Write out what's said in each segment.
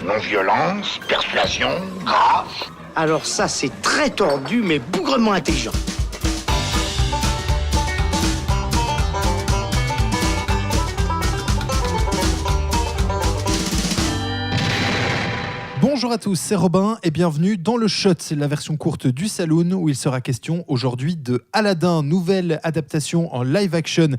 Non-violence, persuasion, grâce. Alors ça, c'est très tordu, mais bougrement intelligent. Bonjour à tous, c'est Robin et bienvenue dans le Shot, c'est la version courte du Saloon où il sera question aujourd'hui de Aladdin, nouvelle adaptation en live action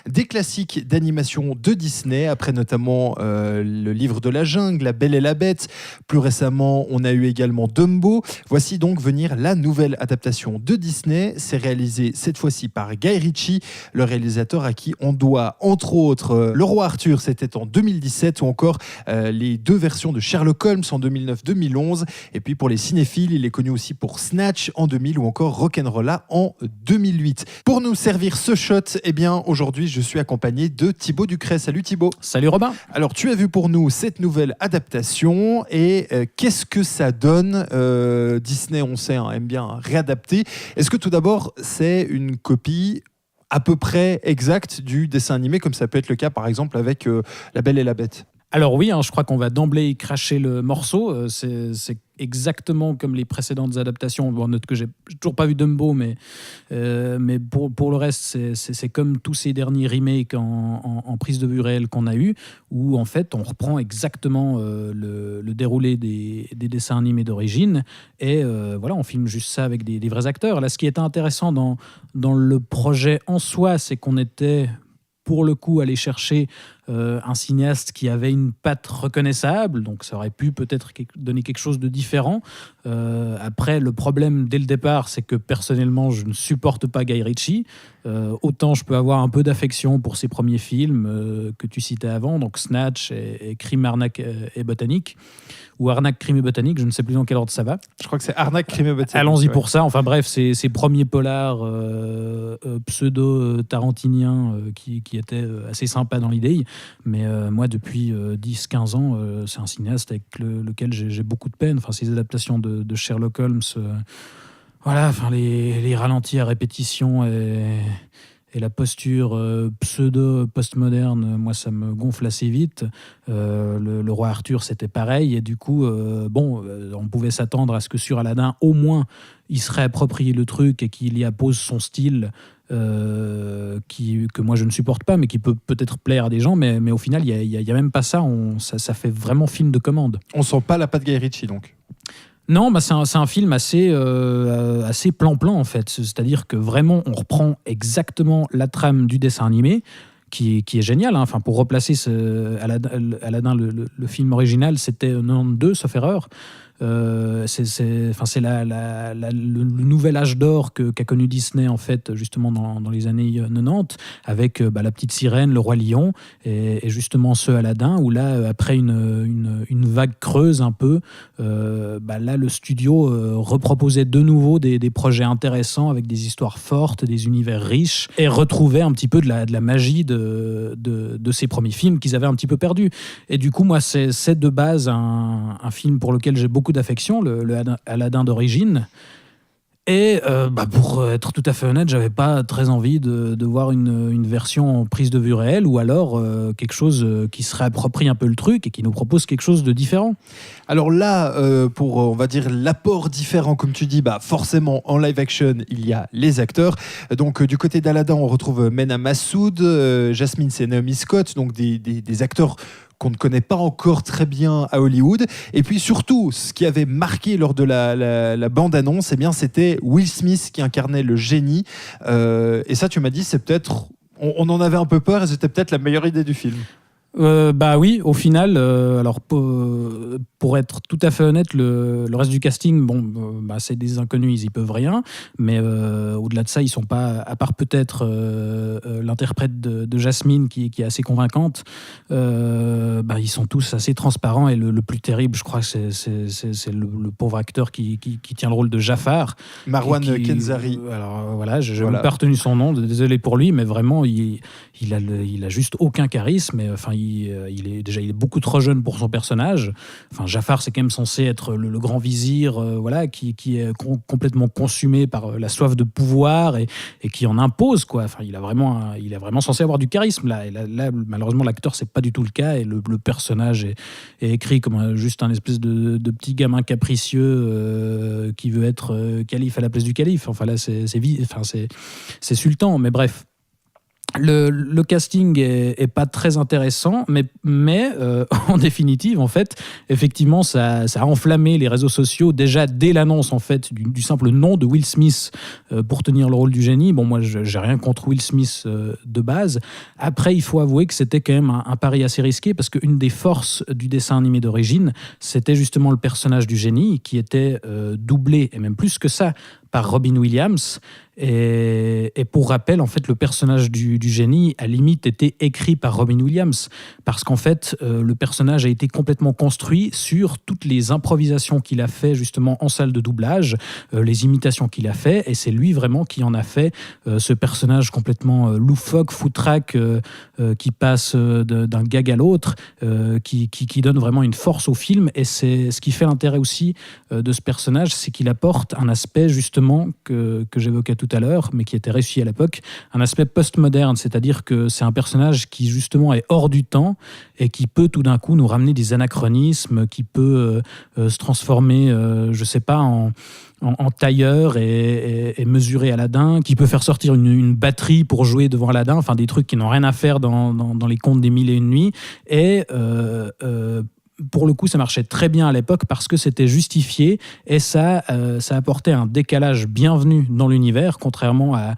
des classiques d'animation de Disney, après notamment le livre de la jungle, La Belle et la Bête. Plus récemment, on a eu également Dumbo. Voici donc venir la nouvelle adaptation de Disney. C'est réalisé cette fois-ci par Guy Ritchie, le réalisateur à qui on doit entre autres Le Roi Arthur, c'était en 2017, ou encore les deux versions de Sherlock Holmes en 2009-2011. Et puis pour les cinéphiles, il est connu aussi pour Snatch en 2000 ou encore Rock'n'Rolla en 2008. Pour nous servir ce shot, eh bien aujourd'hui je suis accompagné de Thibaut Ducret. Salut Thibaut. Salut Robin. Alors tu as vu pour nous cette nouvelle adaptation et qu'est-ce que ça donne Disney, on sait, aime bien réadapter. Est-ce que tout d'abord c'est une copie à peu près exacte du dessin animé, comme ça peut être le cas par exemple avec La Belle et la Bête? Alors oui, je crois qu'on va d'emblée cracher le morceau. C'est exactement comme les précédentes adaptations. Bon, note que j'ai toujours pas vu Dumbo, mais pour le reste, c'est comme tous ces derniers remakes en prise de vue réelle qu'on a eu, où en fait on reprend exactement le déroulé des dessins animés d'origine et voilà, on filme juste ça avec des vrais acteurs. Là, ce qui est intéressant dans le projet en soi, c'est qu'on était pour le coup aller chercher un cinéaste qui avait une patte reconnaissable, donc ça aurait pu peut-être donner quelque chose de différent. Après, le problème dès le départ, c'est que personnellement, je ne supporte pas Guy Ritchie. Autant je peux avoir un peu d'affection pour ses premiers films que tu citais avant, donc Snatch et Crime, Arnaque et Botanique, ou Arnaque, Crime et Botanique, je ne sais plus dans quel ordre ça va. Je crois que c'est Arnaque, Crime et Botanique. Allons-y pour ça. Enfin bref, ces premiers polars pseudo-tarantiniens qui étaient assez sympas dans l'idée. Mais moi, depuis 10-15 ans, c'est un cinéaste avec lequel j'ai beaucoup de peine. Enfin, ces adaptations de Sherlock Holmes, voilà, enfin, les ralentis à répétition et la posture pseudo-postmoderne, moi, ça me gonfle assez vite. Le Roi Arthur, c'était pareil. Et du coup, on pouvait s'attendre à ce que sur Aladdin, au moins, il se réapproprie le truc et qu'il y appose son style que moi je ne supporte pas, mais qui peut peut-être plaire à des gens, mais au final il y a même pas ça, ça fait vraiment film de commande. On sent pas la patte Guy Ritchie donc. Non, c'est un film assez plan-plan en fait, c'est-à-dire que vraiment on reprend exactement la trame du dessin animé qui est génial, hein. Enfin, pour replacer Aladdin, le film original, c'était 92 sauf erreur. C'est le nouvel âge d'or qu'a connu Disney en fait justement dans les années 90 avec la petite sirène, le roi lion et justement ce Aladdin où là après une vague creuse un peu là le studio reproposait de nouveau des projets intéressants avec des histoires fortes, des univers riches et retrouvait un petit peu de la magie de ces premiers films qu'ils avaient un petit peu perdu. Et du coup moi c'est de base un film pour lequel j'ai beaucoup d'affection, le Aladdin d'origine. Et pour être tout à fait honnête, j'avais pas très envie de voir une version en prise de vue réelle ou alors quelque chose qui se réapproprie un peu le truc et qui nous propose quelque chose de différent. Alors là, pour on va dire l'apport différent, comme tu dis, forcément en live action, il y a les acteurs. Donc du côté d'Aladdin, on retrouve Mena Massoud, Jasmine, c'est Naomi Scott, donc des acteurs qu'on ne connaît pas encore très bien à Hollywood. Et puis surtout, ce qui avait marqué lors de la bande-annonce, c'était Will Smith qui incarnait le génie. Et ça, tu m'as dit, c'est peut-être... On en avait un peu peur et c'était peut-être la meilleure idée du film. Oui, au final, alors pour être tout à fait honnête, le reste du casting, c'est des inconnus, ils y peuvent rien, mais au-delà de ça, ils sont pas, à part peut-être l'interprète de Jasmine qui est assez convaincante, ils sont tous assez transparents et le plus terrible, je crois que c'est le pauvre acteur qui tient le rôle de Jafar. Marwan Kenzari. Alors voilà, je n'ai pas retenu son nom, désolé pour lui, mais vraiment, il a juste aucun charisme, enfin, il est beaucoup trop jeune pour son personnage. Enfin, Jafar, c'est quand même censé être le grand vizir, voilà, qui est complètement consumé par la soif de pouvoir et qui en impose, quoi. Enfin, il est vraiment censé avoir du charisme là. Et là, malheureusement, l'acteur, c'est pas du tout le cas, et le personnage est écrit comme juste un espèce de petit gamin capricieux qui veut être calife à la place du calife. Enfin là, c'est sultan, mais bref. Le casting est pas très intéressant, mais en définitive, en fait, effectivement, ça a enflammé les réseaux sociaux déjà dès l'annonce, en fait, du simple nom de Will Smith pour tenir le rôle du génie. Bon, moi, j'ai rien contre Will Smith de base. Après, il faut avouer que c'était quand même un pari assez risqué, parce qu'une des forces du dessin animé d'origine, c'était justement le personnage du génie, qui était doublé, et même plus que ça, par Robin Williams. Et pour rappel, en fait, le personnage du génie, à limite, était écrit par Robin Williams, parce qu'en fait, le personnage a été complètement construit sur toutes les improvisations qu'il a fait justement en salle de doublage, les imitations qu'il a fait, et c'est lui vraiment qui en a fait ce personnage complètement loufoque, foutraque, qui passe d'un gag à l'autre, qui donne vraiment une force au film. Et c'est ce qui fait l'intérêt aussi de ce personnage, c'est qu'il apporte un aspect justement que j'évoquais tout à l'heure, mais qui était réussi à l'époque, un aspect post-moderne, c'est-à-dire que c'est un personnage qui justement est hors du temps et qui peut tout d'un coup nous ramener des anachronismes, qui peut se transformer, je sais pas, en tailleur et mesurer Aladdin, qui peut faire sortir une batterie pour jouer devant Aladdin, enfin des trucs qui n'ont rien à faire dans les contes des Mille et une nuits. Et pour le coup, ça marchait très bien à l'époque parce que c'était justifié, et ça apportait un décalage bienvenu dans l'univers, contrairement à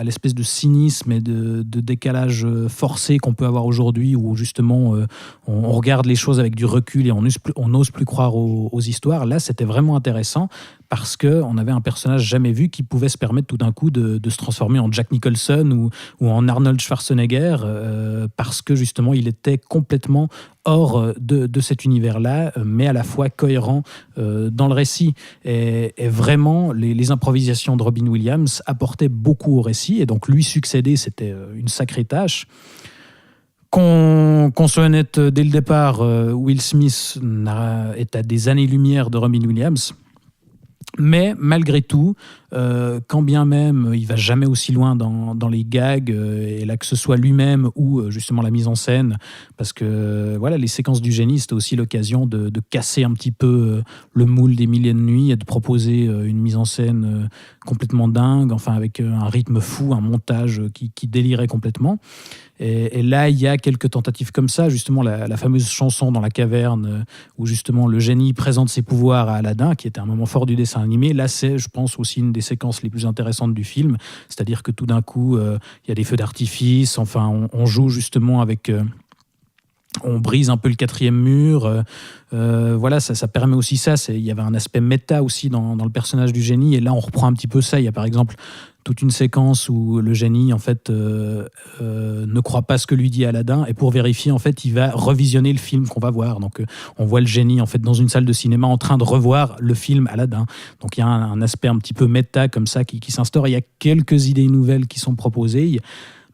l'espèce de cynisme et de décalage forcé qu'on peut avoir aujourd'hui, où justement on regarde les choses avec du recul et on n'ose plus croire aux histoires. Là, c'était vraiment intéressant parce qu'on avait un personnage jamais vu qui pouvait se permettre tout d'un coup de se transformer en Jack Nicholson ou en Arnold Schwarzenegger, parce que justement il était complètement hors de cet univers-là, mais à la fois cohérent dans le récit. Et vraiment, les improvisations de Robin Williams apportaient beaucoup au récit, et donc lui succéder, c'était une sacrée tâche. Qu'on soit honnête, dès le départ, Will Smith est à des années-lumière de Robin Williams. Mais malgré tout, quand bien même il va jamais aussi loin dans les gags, et là que ce soit lui-même ou justement la mise en scène, parce que voilà, les séquences du génie, c'était aussi l'occasion de casser un petit peu le moule des Mille et une nuits et de proposer une mise en scène complètement dingue, enfin avec un rythme fou, un montage qui délirait complètement. Et là, il y a quelques tentatives comme ça, justement la fameuse chanson dans la caverne où justement le génie présente ses pouvoirs à Aladdin, qui était un moment fort du dessin animé. Là, c'est, je pense, aussi une des séquences les plus intéressantes du film, c'est-à-dire que tout d'un coup, il y a des feux d'artifice, enfin, on joue justement avec... on brise un peu le quatrième mur, voilà, ça permet aussi ça. Il y avait un aspect méta aussi dans le personnage du génie, et là on reprend un petit peu ça. Il y a par exemple toute une séquence où le génie en fait ne croit pas ce que lui dit Aladdin, et pour vérifier en fait il va revisionner le film qu'on va voir. Donc on voit le génie en fait dans une salle de cinéma en train de revoir le film Aladdin. Donc il y a un aspect un petit peu méta comme ça qui s'instaure. Il y a quelques idées nouvelles qui sont proposées,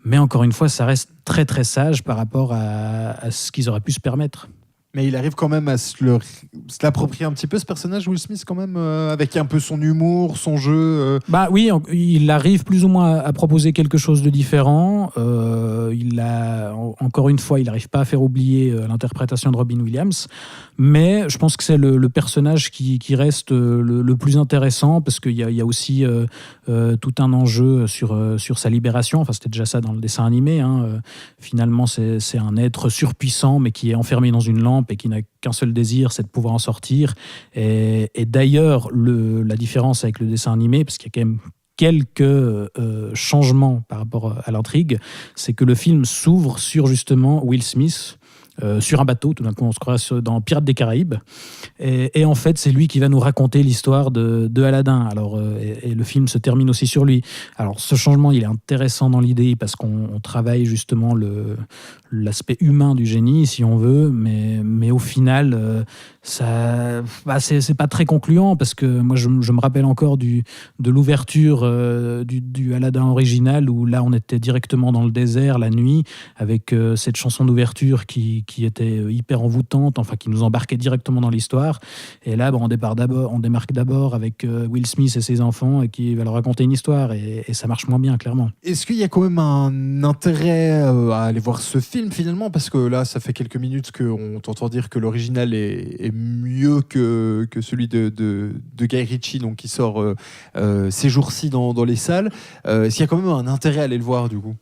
mais encore une fois, ça reste très très sage par rapport à ce qu'ils auraient pu se permettre. Mais il arrive quand même à se l'approprier un petit peu, ce personnage, Will Smith, quand même, avec un peu son humour, son jeu. Bah oui, il arrive plus ou moins à proposer quelque chose de différent. Encore une fois, il n'arrive pas à faire oublier l'interprétation de Robin Williams, mais je pense que c'est le personnage qui reste le plus intéressant, parce qu'il y a aussi tout un enjeu sur sa libération. Enfin, c'était déjà ça dans le dessin animé, hein. Finalement, c'est un être surpuissant, mais qui est enfermé dans une lampe et qui n'a qu'un seul désir, c'est de pouvoir en sortir. Et d'ailleurs, la différence avec le dessin animé, parce qu'il y a quand même quelques changements par rapport à l'intrigue, c'est que le film s'ouvre sur justement Will Smith sur un bateau. Tout d'un coup, on se croise dans Pirates des Caraïbes. Et en fait, c'est lui qui va nous raconter l'histoire de Aladdin. Alors, et le film se termine aussi sur lui. Alors, ce changement, il est intéressant dans l'idée parce qu'on travaille justement l'aspect humain du génie, si on veut, mais au final, c'est pas très concluant parce que moi, je me rappelle encore de l'ouverture du Aladdin original où là, on était directement dans le désert la nuit avec cette chanson d'ouverture qui était hyper envoûtante, enfin qui nous embarquait directement dans l'histoire. Et là, on démarque d'abord avec Will Smith et ses enfants et qui va leur raconter une histoire et ça marche moins bien, clairement. Est-ce qu'il y a quand même un intérêt à aller voir ce film finalement? Parce que là, ça fait quelques minutes qu'on t'entend dire que l'original est mieux que celui de Guy Ritchie, donc qui sort ces jours-ci dans les salles. Est-ce qu'il y a quand même un intérêt à aller le voir du coup?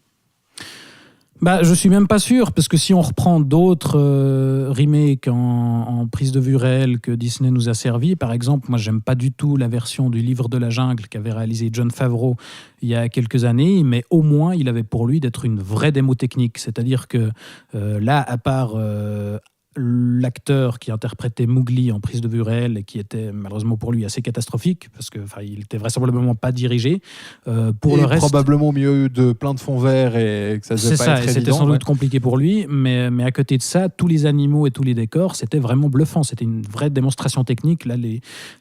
Je suis même pas sûr, parce que si on reprend d'autres remakes en prise de vue réelle que Disney nous a servi, par exemple, moi j'aime pas du tout la version du Livre de la Jungle qu'avait réalisé Jon Favreau il y a quelques années, mais au moins il avait pour lui d'être une vraie démo technique, c'est-à-dire que là, à part l'acteur qui interprétait Mowgli en prise de vue réelle et qui était malheureusement pour lui assez catastrophique parce que il était vraisemblablement pas dirigé. Pour et le reste, probablement au milieu de plein de fonds verts et que ça devait pas être évident. C'était sans doute compliqué pour lui, mais à côté de ça, tous les animaux et tous les décors, c'était vraiment bluffant. C'était une vraie démonstration technique. Là,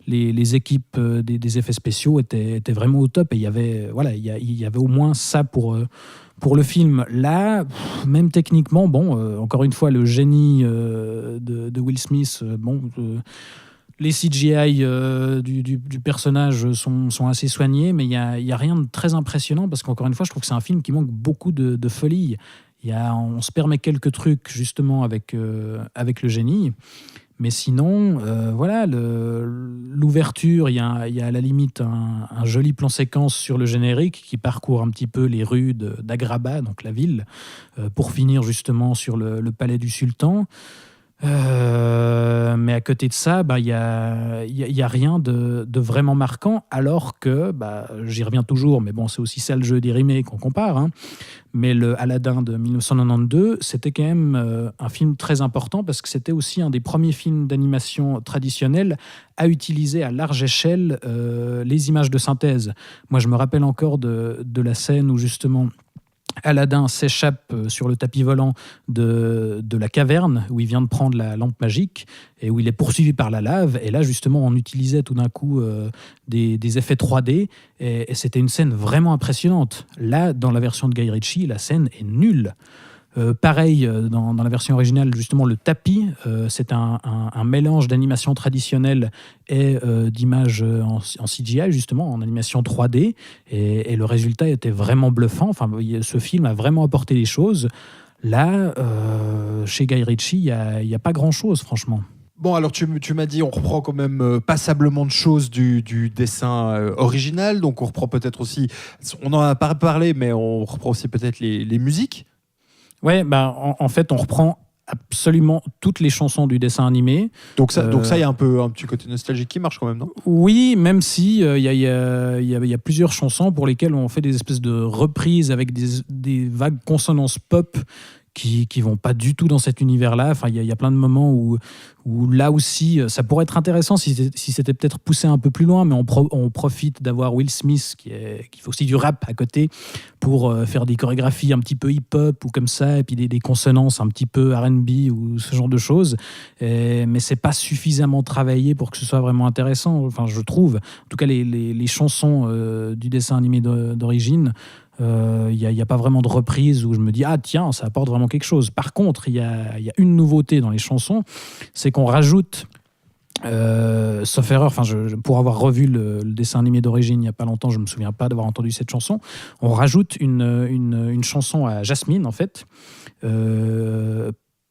les équipes des effets spéciaux étaient vraiment au top et il y avait au moins ça pour le film. Là, même techniquement, encore une fois, le génie de Will Smith, les CGI du personnage sont assez soignés, mais il y a rien de très impressionnant parce qu'encore une fois, je trouve que c'est un film qui manque beaucoup de folie. On se permet quelques trucs justement avec le génie. Mais sinon, l'ouverture, il y a à la limite un joli plan séquence sur le générique qui parcourt un petit peu les rues d'Agrabah, donc la ville, pour finir justement sur le palais du sultan. Mais à côté de ça, il y a rien de vraiment marquant, alors que, j'y reviens toujours, mais c'est aussi ça le jeu des remakes qu'on compare, hein. Mais le Aladdin de 1992, c'était quand même un film très important parce que c'était aussi un des premiers films d'animation traditionnels à utiliser à large échelle les images de synthèse. Moi, je me rappelle encore de la scène où justement Aladdin s'échappe sur le tapis volant de la caverne où il vient de prendre la lampe magique et où il est poursuivi par la lave. Et là, justement, on utilisait tout d'un coup des effets 3D et c'était une scène vraiment impressionnante. Là, dans la version de Guy Ritchie, la scène est nulle. Pareil, dans la version originale, justement, le tapis, c'est un mélange d'animation traditionnelle et d'images en CGI, justement, en animation 3D. Et le résultat était vraiment bluffant. Enfin, ce film a vraiment apporté les choses. Là, chez Guy Ritchie, il n'y a pas grand-chose, franchement. Bon, alors tu m'as dit, on reprend quand même passablement de choses du dessin original. Donc on reprend peut-être aussi, on n'en a pas parlé, mais on reprend aussi peut-être les musiques. Ouais, en fait, on reprend absolument toutes les chansons du dessin animé. Donc ça, il y a un petit côté nostalgique qui marche quand même, non? Oui, même si il y a plusieurs chansons pour lesquelles on fait des espèces de reprises avec des vagues consonances pop qui vont pas du tout dans cet univers-là. Enfin, il y a plein de moments où là aussi, ça pourrait être intéressant si c'était peut-être poussé un peu plus loin, mais on profite d'avoir Will Smith qui fait aussi du rap à côté pour faire des chorégraphies un petit peu hip-hop ou comme ça, et puis des consonances un petit peu R&B ou ce genre de choses. Mais c'est pas suffisamment travaillé pour que ce soit vraiment intéressant, enfin, je trouve. En tout cas, les chansons du dessin animé d'origine, il n'y a pas vraiment de reprise où je me dis tiens, ça apporte vraiment quelque chose. Par contre, il y a une nouveauté dans les chansons, c'est qu'on rajoute, sauf erreur, pour avoir revu le dessin animé d'origine il n'y a pas longtemps, je ne me souviens pas d'avoir entendu cette chanson, on rajoute une chanson à Jasmine en fait,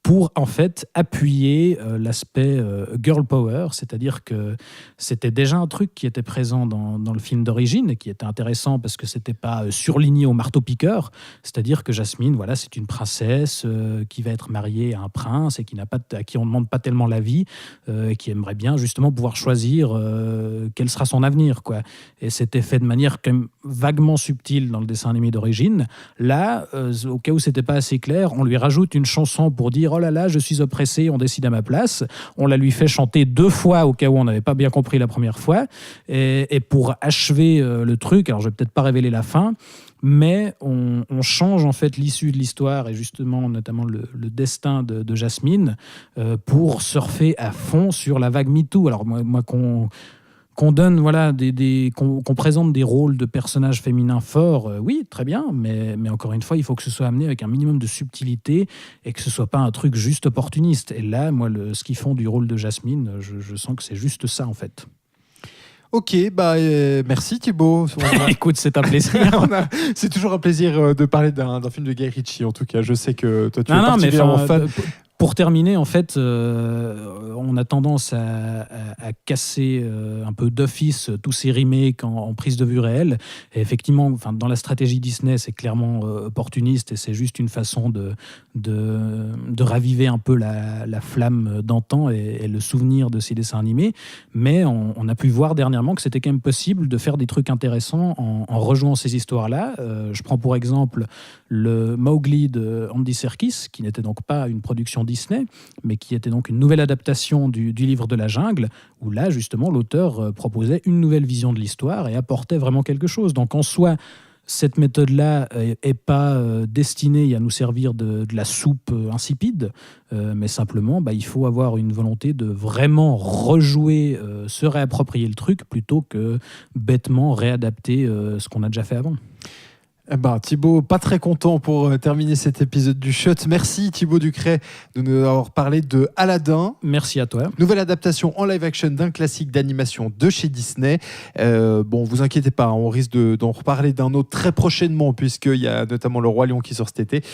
pour en fait appuyer l'aspect girl power, c'est-à-dire que c'était déjà un truc qui était présent dans le film d'origine et qui était intéressant parce que c'était pas surligné au marteau-piqueur, c'est-à-dire que Jasmine, voilà, c'est une princesse qui va être mariée à un prince et à qui on ne demande pas tellement la vie, et qui aimerait bien justement pouvoir choisir quel sera son avenir, quoi. Et c'était fait de manière quand même vaguement subtile dans le dessin animé d'origine. Là, au cas où c'était pas assez clair, on lui rajoute une chanson pour dire oh là là, je suis oppressé, on décide à ma place. On la lui fait chanter 2 fois au cas où on n'avait pas bien compris la première fois. Et pour achever le truc, alors je vais peut-être pas révéler la fin, mais on change en fait l'issue de l'histoire et justement notamment le destin de Jasmine pour surfer à fond sur la vague MeToo. Alors moi qu'on donne, voilà, qu'on présente des rôles de personnages féminins forts, oui, très bien, mais encore une fois, il faut que ce soit amené avec un minimum de subtilité et que ce soit pas un truc juste opportuniste. Et là, moi, ce qu'ils font du rôle de Jasmine, je sens que c'est juste ça, en fait. Ok, merci Thibaut. Écoute, c'est un plaisir. C'est toujours un plaisir de parler d'un film de Guy Ritchie, en tout cas. Je sais que toi, tu es particulièrement fan. Pour terminer, en fait, on a tendance à casser un peu d'office tous ces remakes en prise de vue réelle. Et effectivement, dans la stratégie Disney, c'est clairement opportuniste et c'est juste une façon de raviver un peu la flamme d'antan et le souvenir de ces dessins animés. Mais on a pu voir dernièrement que c'était quand même possible de faire des trucs intéressants en rejouant ces histoires-là. Je prends pour exemple le Mowgli de Andy Serkis, qui n'était donc pas une production Disney, mais qui était donc une nouvelle adaptation du livre de la jungle, où là, justement, l'auteur proposait une nouvelle vision de l'histoire et apportait vraiment quelque chose. Donc, en soi, cette méthode-là n'est pas destinée à nous servir de la soupe insipide, mais simplement, il faut avoir une volonté de vraiment rejouer, se réapproprier le truc, plutôt que bêtement réadapter ce qu'on a déjà fait avant. Thibaut, pas très content pour terminer cet épisode du Shot. Merci Thibaut Ducret de nous avoir parlé de Aladdin. Merci à toi. Nouvelle adaptation en live action d'un classique d'animation de chez Disney. Vous inquiétez pas, on risque d'en reparler d'un autre très prochainement, puisqu'il y a notamment Le Roi Lion qui sort cet été.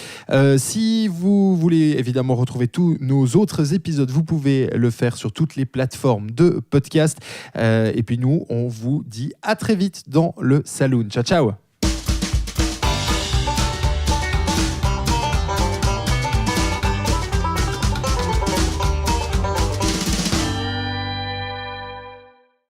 Si vous voulez évidemment retrouver tous nos autres épisodes, vous pouvez le faire sur toutes les plateformes de podcast. Et puis nous, on vous dit à très vite dans le Saloon. Ciao, ciao.